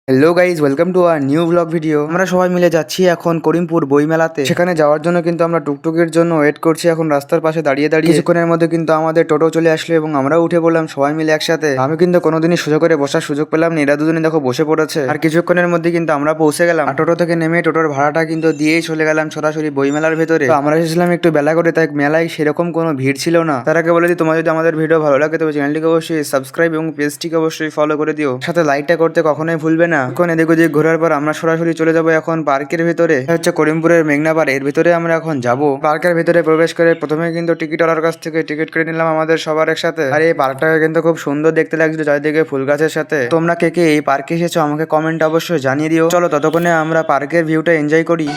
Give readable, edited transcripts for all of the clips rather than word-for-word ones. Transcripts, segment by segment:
Hello guys, welcome to our new blog video. আমরা সবাই মিলে যাচ্ছি এখন করিমপুর বইমেলাতে। সেখানে যাওয়ার জন্য কিন্তু আমরা টুকটুকির জন্য ওয়েট করছি এখন রাস্তার পাশে দাঁড়িয়ে দাঁড়িয়ে। কিছুক্ষণের মধ্যে কিন্তু আমাদের টোটো চলে আসলো এবং আমরাও উঠে পড়লাম সবাই মিলে একসাথে। আমি কিন্তু কোনোদিনই সুযোগ করে বসার সুযোগ পেলাম না, এরা দুজনে দেখো বসে পড়েছে। আর কিছুক্ষণের মধ্যে কিন্তু আমরা পৌঁছে গেলাম। আর টোটো থেকে নেমে টোটোর ভাড়াটা কিন্তু দিয়েই চলে গেলাম সরাসরি বইমেলার ভেতরে। তো আমরা এসেছিলাম একটু বেলা করে, তাই মেলায় সেরকম কোনো ভিড় ছিল না। তার আগে বলে দিই, তোমার যদি আমাদের ভিডিও ভালো লাগে তবে চ্যানেলটিকে অবশ্যই সাবস্ক্রাইব এবং পেজটিকে অবশ্যই ফলো করে দিও, সাথে লাইকটা করতে কখনোই ভুলবে না। এখন এদিক ওদিক ঘোরার পর আমরা সরাসরি চলে যাব এখন পার্কের ভিতরে। হচ্ছে করিমপুরের মেঘনা পার্ক, এর ভিতরে আমরা এখন যাব। পার্কের ভিতরে প্রবেশ করে প্রথমে কিন্তু টিকিটওয়ালার কাছ থেকে টিকিট কেটে নিলাম আমাদের সবার একসাথে। আর এই পার্কটাকে কিন্তু খুব সুন্দর দেখতে লাগছিল চারিদিকে ফুল গাছের সাথে। তোমরা কে কে এই পার্কে এসেছো আমাকে কমেন্ট অবশ্যই জানিয়ে দিও। চলো ততক্ষণে আমরা পার্কের ভিউটা এনজয় করি।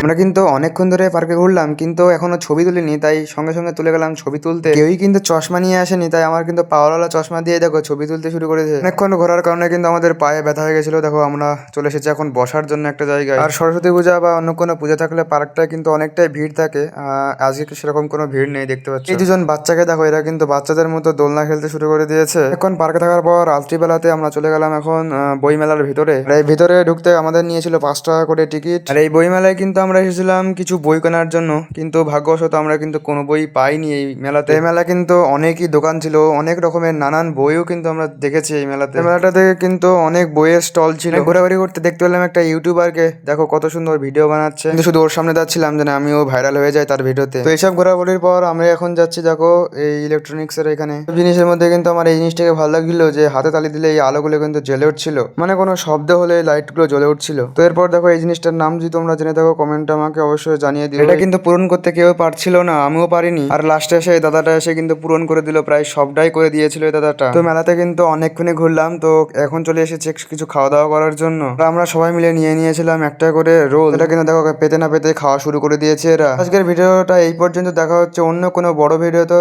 আমরা কিন্তু অনেকক্ষণ ধরে পার্কে ঘুরলাম, কিন্তু এখনো ছবি তুলিনি, তাই সঙ্গে সঙ্গে তুলে গেলাম ছবি তুলতে। কেউই কিন্তু চশমা নিয়ে আসেনি, তাই আমার কিন্তু পাওয়ারওয়ালা চশমা দিয়ে দেখো ছবি তুলতে শুরু করেছে। অনেকক্ষণ ঘোরার কারণে কিন্তু আমাদের পায়ে ব্যথা হয়ে গেছিল। দেখো আমরা চলে এসেছি এখন বসার জন্য একটা জায়গায়। আর সরস্বতী পূজা বা অন্য কোনো পূজা থাকলে পার্কটায় কিন্তু অনেকটাই ভিড় থাকে। আজকে সেরকম কোনো ভিড় নেই দেখতে পাচ্ছি। এই দুজন বাচ্চাকে দেখো, এরা কিন্তু বাচ্চাদের মতো দোলনা খেলতে শুরু করে দিয়েছে। এখন পার্কে থাকার পর রাত্রিবেলাতে আমরা চলে গেলাম এখন বইমেলার ভিতরে। আর এই ভিতরে ঢুকতে আমাদের নিয়েছিল 5 টাকা করে টিকিট। আর এই বইমেলায় কিন্তু আমরা এসেছিলাম কিছু বই কেনার জন্য, কিন্তু ভাগ্যবশত আমরা কিন্তু কোনো বই পাইনি এই মেলাতে। এই মেলা কিন্তু অনেকই দোকান ছিল, অনেক রকমের নানান বইও কিন্তু আমরা দেখেছি এই মেলাতে। এই মেলাটাতে কিন্তু অনেক বইয়ের স্টল ছিল। ঘোরাঘুরি করতে দেখতে পেলাম একটা ইউটিউবারকে, দেখো কত সুন্দর ভিডিও বানাচ্ছে। কিন্তু শুধু ওর সামনে যাচ্ছিলাম যেন আমিও ভাইরাল হয়ে যাই তার ভিডিওতে। তো এইসব ঘোরাঘুরির পর আমরা এখন যাচ্ছি দেখো এই ইলেকট্রনিক্স এর এখানে। জিনিসের মধ্যে কিন্তু আমার এই জিনিসটাকে ভালো লাগছিল যে হাতে তালি দিলে এই আলোগুলো কিন্তু জ্বলে উঠছিল, মানে কোনো শব্দ হলে লাইট গুলো জ্বলে উঠছিল। তো এরপর দেখো এই জিনিসটার নাম যদি তোমরা জেনে থাকো কমেন্ট আমাকে অবশ্যই জানিয়ে দিও। এটা কিন্তু পূরণ করতে কেউ পারছিল না, আমিও পারিনি। আর লাস্টে এসে দাদাটা এসে কিন্তু পূরণ করে দিল, প্রায় সবটাই করে দিয়েছিল এই দাদাটা। তো মেলাতে কিন্তু অনেকক্ষণই ঘুরলাম, তো এখন চলে এসেছি কিছু খাওয়া দাওয়া করার জন্য। আমরা সবাই মিলে নিয়ে নিয়েছিলাম একটা করে রোল। এটা কিন্তু দেখো পেতে না পেতে খাওয়া শুরু করে দিয়েছে এরা। আজকের ভিডিওটা এই পর্যন্ত, দেখা হচ্ছে অন্য কোনো বড় ভিডিও। তো